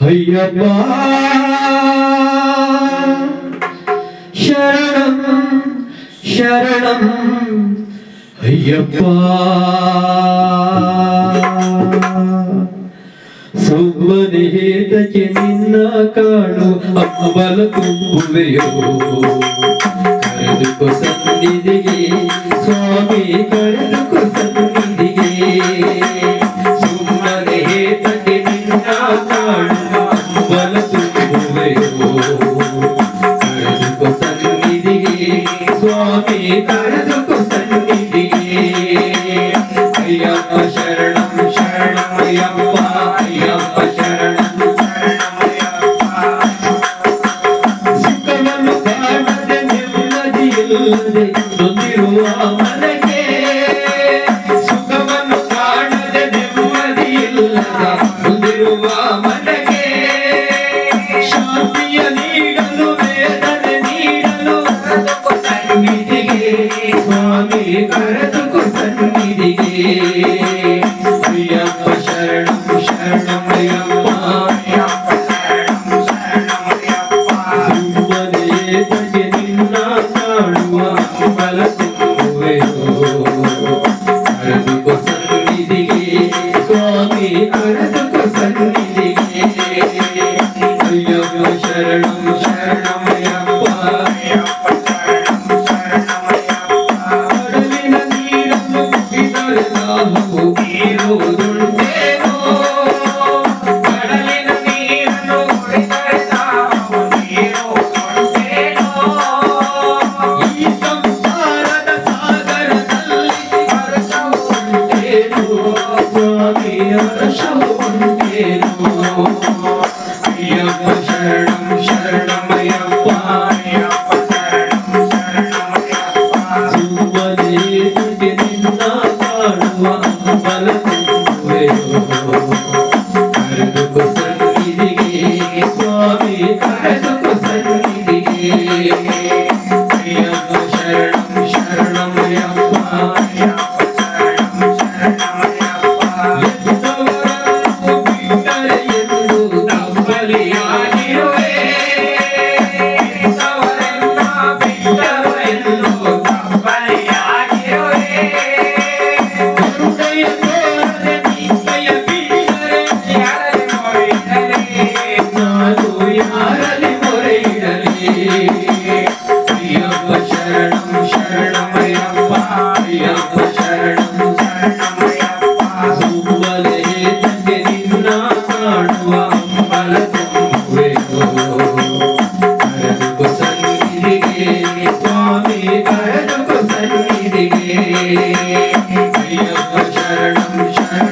ಅಯ್ಯಪ್ಪ ಶರಣಂ ಶರಣಂ ಅಯ್ಯಪ್ಪ ಸುಮ್ಮನೆ ಹೇತಕ್ಕೆ ನಿನ್ನ ಕಾಣು ಅಂಬಲ ತುಂಬುವೆಯೋ ಕರೆದುಕೊ ಸನ್ನಿಧಿಗೆ ಸ್ವಾಮಿ ಕರೆದುಕೊ ಸನ್ನಿಧಿಗೆ ಸುಮ್ಮನೆ ಹೇತಕ್ಕೆ ನಿನ್ನ ಕಾಣು ಅಂಬಲ ತುಂಬುವೆಯೋ ಕರೆದುಕೊ ಸನ್ನಿಧಿಗೆ ಸ್ವಾಮಿ ಕರೆದುಕೊ ಸನ್ನಿಧಿಗೆ ಅಯ್ಯಪ್ಪ ಶರಣಂ ಶರಣಂ ಅಯ್ಯಪ್ಪ ಅಯ್ಯಪ್ಪ ಶರಣಂ ಶರಣಮಯ್ಯಪ್ಪ ಸುಖವನ್ನು ಕಾಣದೆ ನೆಮ್ಮದಿಯಿಲ್ಲದೆ ನೊಂದಿರುವ ಮನಕ್ಕೆ ಸುಖವನ್ನು ಕಾಣದೆ ನೆಮ್ಮದಿಯಿಲ್ಲದೆ ನೊಂದಿರುವ ಮನಕ್ಕೆ ಶಾಂತಿಯ ನೀಡಲು ವೇದನೆ ನೀಡಲು ಕರೆದುಕೊ ಸನ್ನಿಧಿಗೆ ಸ್ವಾಮಿ ಕರೆದುಕೊ ಸನ್ನಿಧಿಗೆ ಅಯ್ಯಪ್ಪ ಶರಣಂ ಶರಣಮಯ್ಯಪ್ಪ ಅಯ್ಯಪ್ಪ ಶರಣಂ ಶರಣಮಯ್ಯಪ್ಪ ಸುಮ್ಮನೆ ಏತಕ್ಕೆ ನಿನ್ನ ಕಾಣುವ ಅಂಬಲ ತುಂಬುವೆಯೋ ಕರೆದುಕೊ ಸನ್ನಿಧಿಗೆ ಸ್ವಾಮಿ ಕರೆದುಕೊ ಸನ್ನಿಧಿಗೆ ಅಯ್ಯಪ್ಪ ಶರಣಂ ಶರಣಮಯ್ಯಪ್ಪ ಅಯ್ಯಪ್ಪ ಶರಣಂ ಶರಣಮಯ್ಯಪ್ಪ ಕಡಲಿನ ನೀರನ್ನು ಕುಡಿದರೆ ದಾಹವು ತೀರುವುದುಂಟೇನೋ ಕಡಲಿನ ನೀರನ್ನು ಕುಡಿದರೆ ದಾಹವು ತೀರುವುದುಂಟೇನೋ ಈ ಸಂಸಾರದ ಸಾಗರದಲ್ಲಿ ಹರ್ಷವು ಉಂಟೇನೋ ಸ್ವಾಮಿ ಹರ್ಷವು ಉಂಟೇನೋ ಅಯ್ಯಪ್ಪ ಶರಣಂ ಶರಣಮಯ್ಯಪ್ಪ ಅಯ್ಯಪ್ಪ ಶರಣಂ ಶರಣಮಯ್ಯಪ್ಪ ಸುಮ್ಮನೆ ಏತಕ್ಕೆ ನಿನ್ನ ಕಾಣುವ ಅಂಬಲ ತುಂಬುವೆಯೋ ಕರೆದುಕೊ ಸನ್ನಿಧಿಗೆ ಸ್ವಾಮಿ ಕರೆದುಕೊ ಸನ್ನಿಧಿಗೆ ಅಯ್ಯಪ್ಪ ಶರಣಂ ಶರಣಮಯ್ಯಪ್ಪ ಅಯ್ಯಪ್ಪ ಶರಣಂ ಶರಣಮಯ್ಯಪ್ಪ ಎದ್ದವರನ್ನು ಬಿಟ್ಟರೆ ಎಂದು ತಬ್ಬಲಿಯಾಗಿರುವೆ ಎದ್ದವರನ್ನ ಬಿಟ್ಟರು ಎಂದು ತಬ್ಬಲಿಯಾಗಿರುವೆ ಕರುಣೆಯ ತೋರದೆ ನಿಂದೆಯ ಬಿಟ್ಟರೆ ಯಾರಲ್ಲಿ ಮೊರೆಯಿಡಲಿ ನಾನು ಯಾರಲ್ಲಿ ಮೊರೆಯಿಡಲಿ ಅಯ್ಯಪ್ಪ ಶರಣಂ ಶರಣಮಯ್ಯಪ್ಪ ಅಯ್ಯಪ್ಪ ಶರಣಂ ಶರಣಮಯ್ಯಪ್ಪ ಸುಮ್ಮನೆ ಏತಕ್ಕೆ ನಿನ್ನ ಕಾಣುವ ಅಂಬಲ ತುಂಬುವೆಯೋ ಕರೆದುಕೊ ಸನ್ನಿಧಿಗೆ ಸ್ವಾಮಿ ಕರೆದುಕೊ ಸನ್ನಿಧಿಗೆ ಅಯ್ಯಪ್ಪ ಶರಣಂ ಶರಣಂ